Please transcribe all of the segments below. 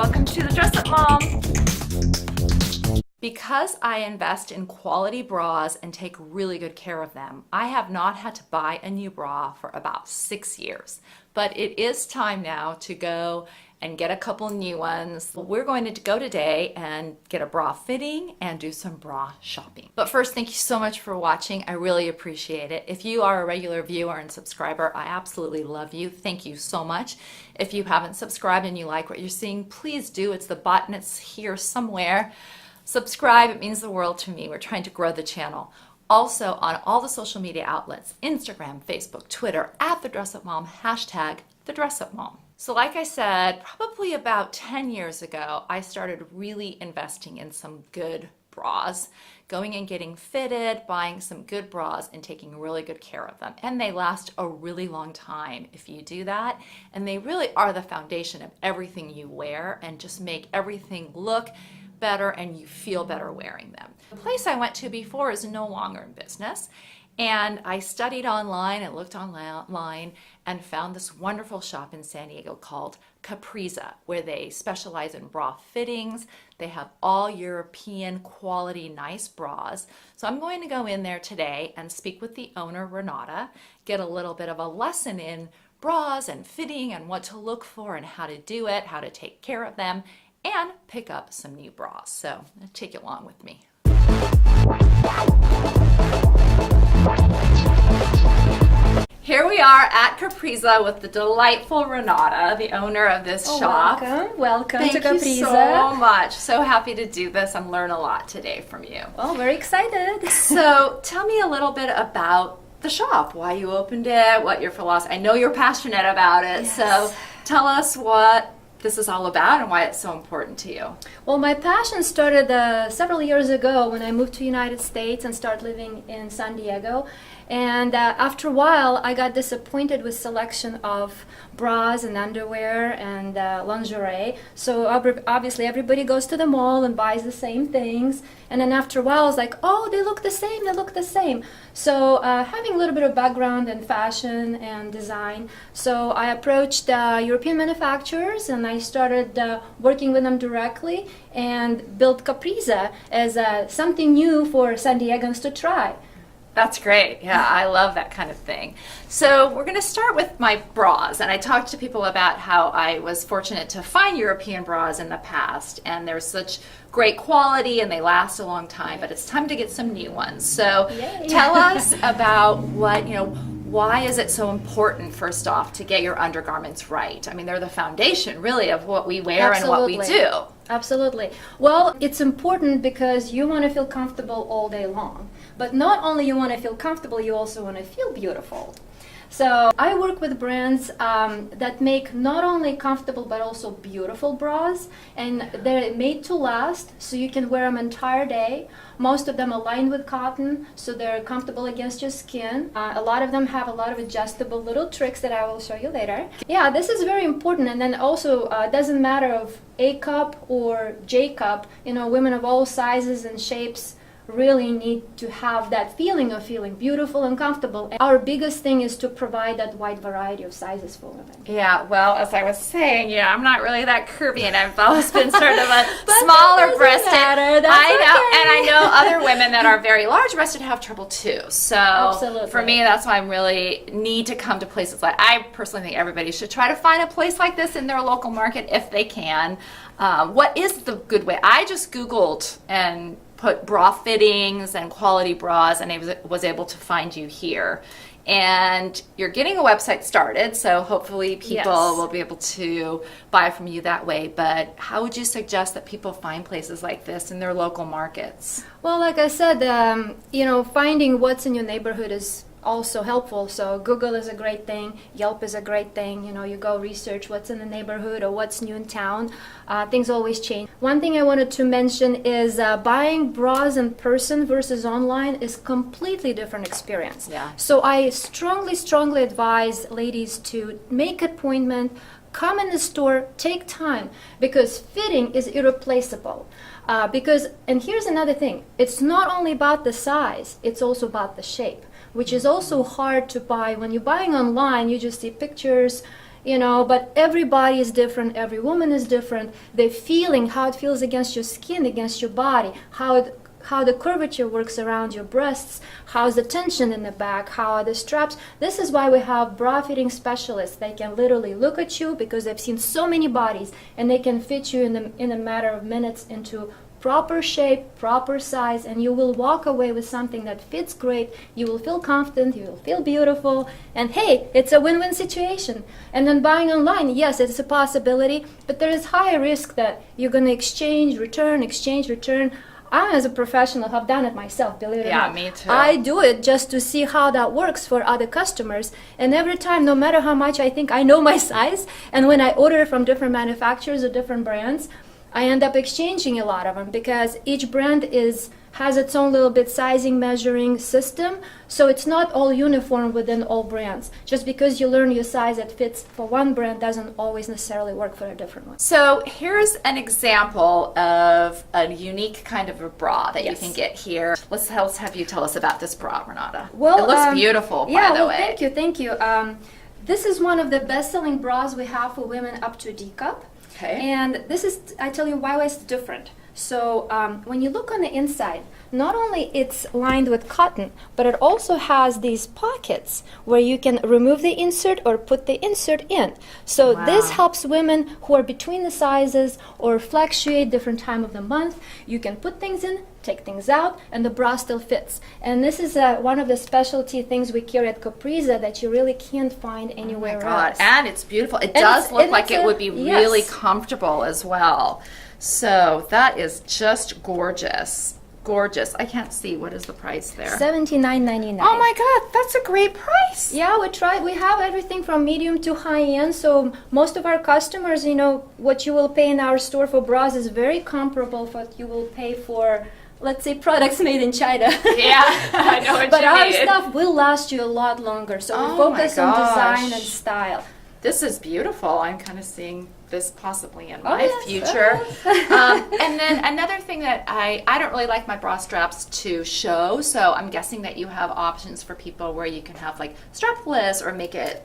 Welcome to the Dress Up Mom. Because I invest in quality bras and take really good care of them, I have not had to buy a new bra for about 6 years. But it is time now to go and get a couple new ones. We're going to go today and get a bra fitting and do some bra shopping. But first, thank you so much for watching. I really appreciate it. If you are a regular viewer and subscriber, I absolutely love you. Thank you so much. If you haven't subscribed and you like what you're seeing, please do. It's the button, it's here somewhere. Subscribe, it means the world to me. We're trying to grow the channel. Also on all the social media outlets, Instagram, Facebook, Twitter, at The Dress Up Mom, hashtag The Dress Up Mom. So like I said, probably about 10 years ago, I started really investing in some good bras, going and getting fitted, buying some good bras and taking really good care of them. And they last a really long time if you do that. And they really are the foundation of everything you wear and just make everything look better and you feel better wearing them. The place I went to before is no longer in business. And I studied online and looked online and found this wonderful shop in San Diego called Kapreeza, where they specialize in bra fittings. They have all European quality, nice bras. So I'm going to go in there today and speak with the owner, Renata, get a little bit of a lesson in bras and fitting and what to look for and how to do it, how to take care of them, and pick up some new bras. So take it along with me. Here we are at Kapreeza with the delightful Renata, the owner of this shop. Welcome to Kapreeza. Thank you so much. So happy to do this and learn a lot today from you. Well, very excited. So tell me a little bit about the shop, why you opened it, what your philosophy. I know you're passionate about it, Yes. So tell us what this is all about and why it's so important to you. Well, my passion started several years ago when I moved to the United States and started living in San Diego. And after a while, I got disappointed with selection of bras and underwear and lingerie. So obviously everybody goes to the mall and buys the same things. And then after a while, I was like, oh, they look the same, they look the same. So having a little bit of background in fashion and design, so I approached European manufacturers and I started working with them directly and built Kapreeza as something new for San Diegans to try. That's great. Yeah, I love that kind of thing. So we're going to start with my bras. And I talked to people about how I was fortunate to find European bras in the past. And they're such great quality and they last a long time. But it's time to get some new ones. So Yay. Tell us about why is it so important, first off, to get your undergarments right? I mean, they're the foundation, really, of what we wear Absolutely. and what we do. Absolutely. Well, it's important because you want to feel comfortable all day long. But not only you want to feel comfortable, you also want to feel beautiful. So I work with brands that make not only comfortable but also beautiful bras, and they're made to last, so you can wear them entire day. Most of them are lined with cotton, so they're comfortable against your skin. A lot of them have a lot of adjustable little tricks that I will show you later. Yeah, this is very important, and then also it doesn't matter of A cup or J cup. Women of all sizes and shapes really need to have that feeling of feeling beautiful and comfortable. And our biggest thing is to provide that wide variety of sizes for women. Yeah, well, as I was saying, I'm not really that curvy, and I've always been sort of a smaller breasted. I know, and I know other women that are very large breasted have trouble too. So Absolutely. For me, that's why I really need to come to places like. I personally think everybody should try to find a place like this in their local market if they can. What is the good way? I just Googled and put bra fittings and quality bras, and I was able to find you here. And you're getting a website started, so hopefully people Yes. will be able to buy from you that way. But how would you suggest that people find places like this in their local markets? Well, like I said, finding what's in your neighborhood is also helpful. So Google is a great thing, Yelp is a great thing. You go research what's in the neighborhood or what's new in town. Things always change. One thing I wanted to mention is buying bras in person versus online is completely different experience. Yeah. So I strongly advise ladies to make an appointment, come in the store, take time, because fitting is irreplaceable. And here's another thing, it's not only about the size, it's also about the shape, which is also hard to buy. When you're buying online, you just see pictures, you know, but every body is different, every woman is different. The feeling, how it feels against your skin, against your body, how the curvature works around your breasts, how's the tension in the back, how are the straps. This is why we have bra fitting specialists. They can literally look at you because they've seen so many bodies, and they can fit you in a matter of minutes into proper shape, proper size, and you will walk away with something that fits great. You will feel confident, you will feel beautiful, and hey, it's a win-win situation. And then buying online, yes, it's a possibility, but there is higher risk that you're going to exchange, return. I, as a professional, have done it myself, believe it or not. Yeah, me too. I do it just to see how that works for other customers. And every time, no matter how much I think I know my size, and when I order from different manufacturers or different brands, I end up exchanging a lot of them because each brand has its own little bit sizing measuring system, so it's not all uniform within all brands. Just because you learn your size that fits for one brand doesn't always necessarily work for a different one. So here's an example of a unique kind of a bra that you can get here. Let's have you tell us about this bra, Renata. Well, it looks beautiful, by the way. Thank you. This is one of the best-selling bras we have for women up to a D cup. Okay. And this is, I tell you why it's different. So when you look on the inside, not only it's lined with cotton, but it also has these pockets where you can remove the insert or put the insert in. So this helps women who are between the sizes or fluctuate different time of the month. You can put things in, take things out, and the bra still fits. And this is one of the specialty things we carry at Kapreeza that you really can't find anywhere else. And it's beautiful. It does look like it would be really comfortable as well. So that is just gorgeous. Gorgeous. I can't see. What is the price there? $79.99. Oh my God, that's a great price. Yeah, we have everything from medium to high end. So most of our customers, you know, what you will pay in our store for bras is very comparable to what you will pay for, let's say, products made in China. Yeah, I know what but you our mean. stuff will last you a lot longer. So we focus on design and style. This is beautiful. I'm kind of seeing this possibly in my future. And then another thing that I don't really like my bra straps to show, so I'm guessing that you have options for people where you can have like strapless or make it,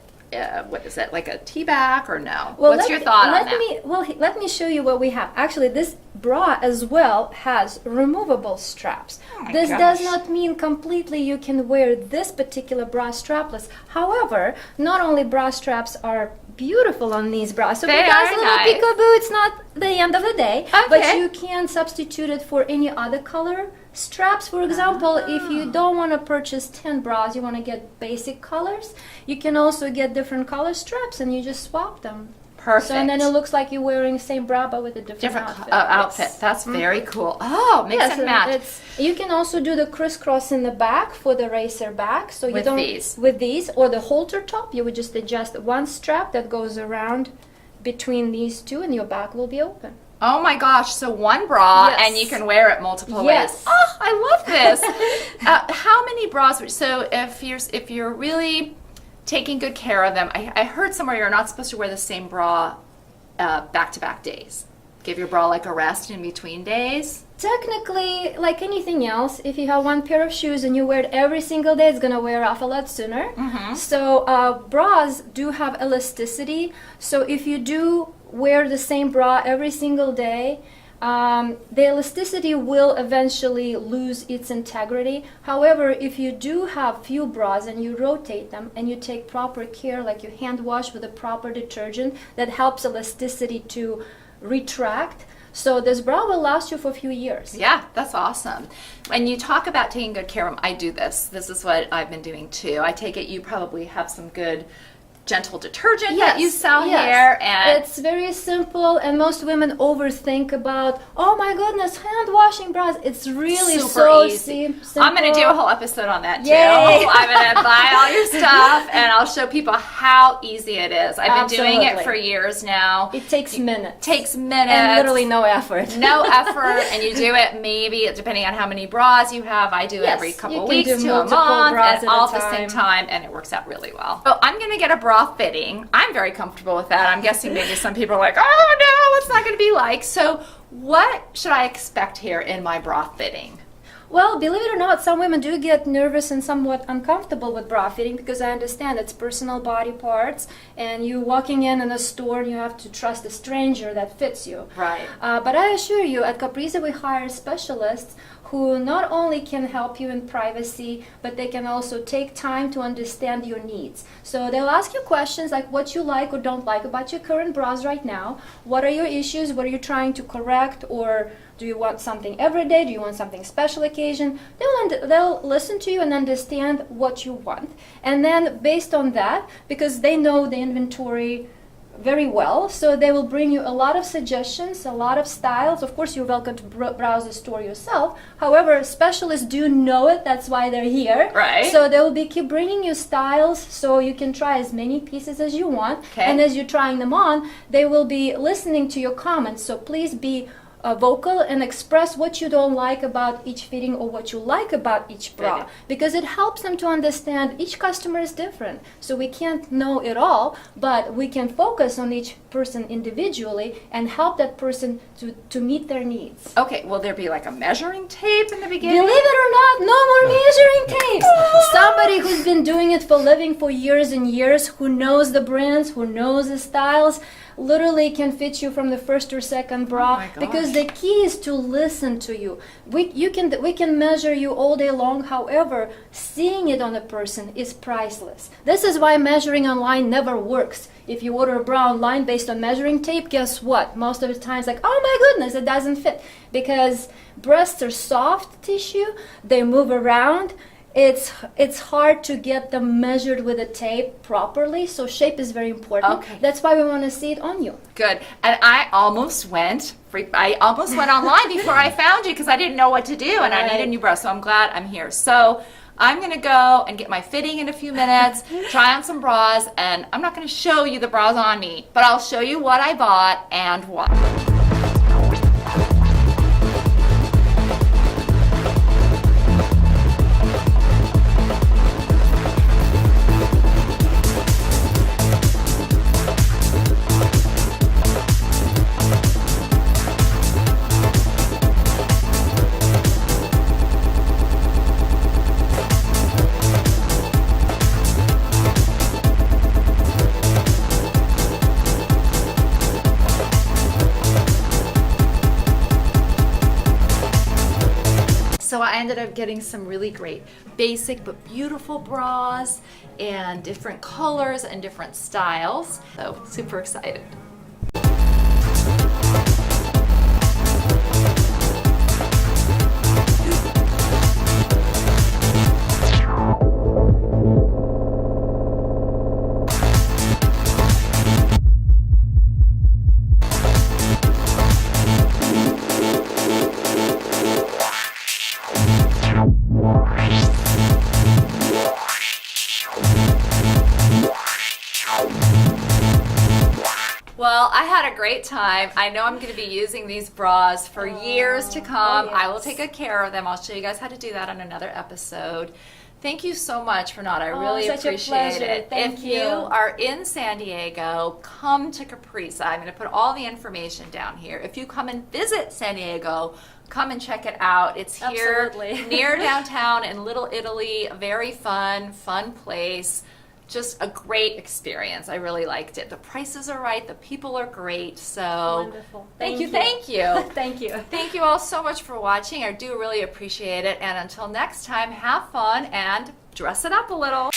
what is it, like a tea-back or no? Well, what's your thought on that? Let me show you what we have. Actually, this bra as well has removable straps. This does not mean completely you can wear this particular bra strapless. However, not only bra straps are beautiful on these bras. So because a little peekaboo, it's not the end of the day. But you can substitute it for any other color straps. For example, if you don't want to purchase 10 bras, you want to get basic colors, you can also get different color straps and you just swap them. Perfect. So and then it looks like you're wearing the same bra but with a different outfit. Yes. That's very cool. Oh, mix and match. You can also do the crisscross in the back for the racer back. So you with these or the halter top, you would just adjust one strap that goes around between these two and your back will be open. Oh my gosh, so one bra and you can wear it multiple ways. Oh, I love this. How many bras? So if you're really taking good care of them, I heard somewhere you're not supposed to wear the same bra back-to-back days. Give your bra like a rest in between days. Technically, like anything else, if you have one pair of shoes and you wear it every single day, it's going to wear off a lot sooner. So bras do have elasticity. So if you do wear the same bra every single day, the elasticity will eventually lose its integrity. However, if you do have few bras and you rotate them and you take proper care, like you hand wash with a proper detergent that helps elasticity to retract, so this bra will last you for a few years. Yeah, that's awesome. When you talk about taking good care of them, I do this. This is what I've been doing too. I take it you probably have some good gentle detergent that you sell here, and it's very simple, and most women overthink about, oh my goodness, hand washing bras. It's really so easy. Simple. I'm going to do a whole episode on that too. I'm going to buy all your stuff and I'll show people how easy it is. I've been doing it for years now. It takes minutes. And literally no effort. No effort, and you do it maybe depending on how many bras you have. I do every couple weeks to a month and all at the same time, and it works out really well. So I'm going to get a bra fitting. I'm very comfortable with that. I'm guessing maybe some people are like, oh no, what's not going to be like? So what should I expect here in my bra fitting? Well, believe it or not, some women do get nervous and somewhat uncomfortable with bra fitting because I understand it's personal body parts and you walking in a store and you have to trust a stranger that fits you. Right. But I assure you, at Kapreeza we hire specialists who not only can help you in privacy, but they can also take time to understand your needs. So they'll ask you questions like what you like or don't like about your current bras right now. What are your issues? What are you trying to correct? Or do you want something every day? Do you want something special occasion? They'll listen to you and understand what you want. And then based on that, because they know the inventory very well, so they will bring you a lot of suggestions, a lot of styles. Of course, you're welcome to browse the store yourself. However, specialists do know it. That's why they're here. Right. So they will keep bringing you styles so you can try as many pieces as you want. Okay. And as you're trying them on, they will be listening to your comments. So please be vocal and express what you don't like about each fitting or what you like about each bra, because it helps them to understand each customer is different. So we can't know it all, but we can focus on each person individually and help that person to meet their needs. Okay, will there be like a measuring tape in the beginning? Believe it or not, no more measuring tapes. Somebody who's been doing it for a living for years and years, who knows the brands, who knows the styles, literally can fit you from the first or second bra, because the key is to listen to you. We can measure you all day long. However, seeing it on a person is priceless. This is why measuring online never works. If you order a bra online based on measuring tape, guess what? Most of the time it's like, oh my goodness, it doesn't fit, because breasts are soft tissue, they move around. It's hard to get them measured with a tape properly, so shape is very important. Okay. That's why we want to see it on you. Good. And I almost went online before I found you because I didn't know what to do, and I needed a new bra, so I'm glad I'm here. So I'm going to go and get my fitting in a few minutes, try on some bras, and I'm not going to show you the bras on me, but I'll show you what I bought and why. So I ended up getting some really great basic but beautiful bras and different colors and different styles. So super excited. Well, I had a great time. I know I'm going to be using these bras for years to come. Yes. I will take good care of them. I'll show you guys how to do that on another episode. Thank you so much, Renata. I really such a appreciate pleasure. it. Thank If you. you are in San Diego, come to Kapreeza. I'm going to put all the information down here. If you come and visit San Diego, come and check it out. It's here Absolutely. near downtown in Little Italy. A very fun place. Just a great experience. I really liked it. The prices are right. The people are great. So Wonderful. Thank you. Thank you. Thank you all so much for watching. I do really appreciate it. And until next time, have fun and dress it up a little.